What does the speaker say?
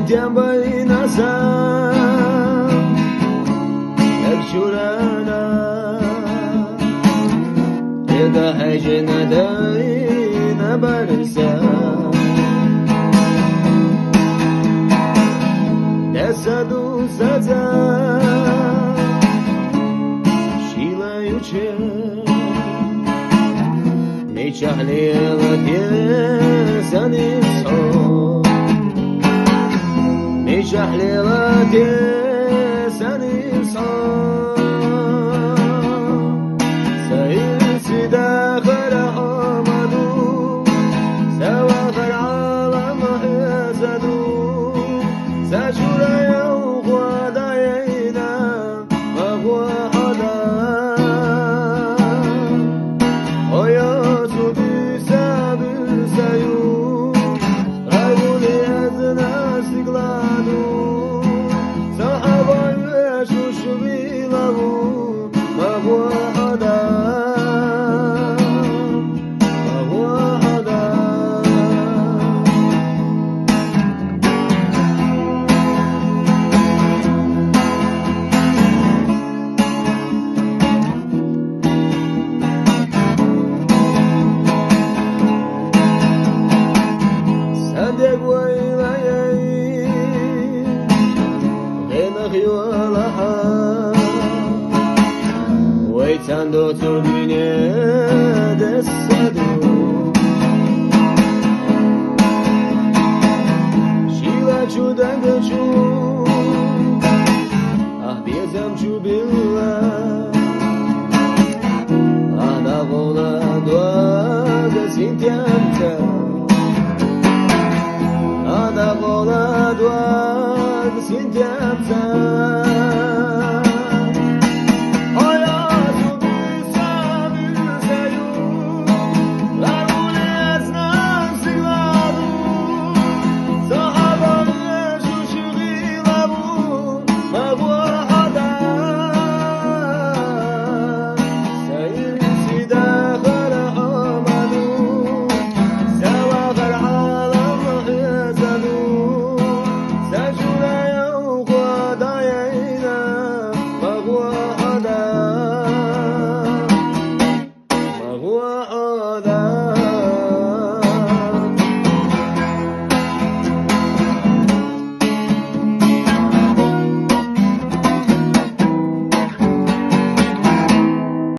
tiempo inasam ekshurana eda hajna daina barsa desadu saza shilajuće mi čahlijela tjesanim son mi čahlijela tjesanim son سيرسي داخل حمدو سواخ العالم يزدو سجر يوم ودينا وهو حدا حياة بساب السيوف غير لأذنا استقلالو صحبا يشوش بيله وهو حدا Tanto turbine desadu Shila chudan gachu Ah bezam chubilla Ana vola doaga sintiamta Ana vola doaga sintiamta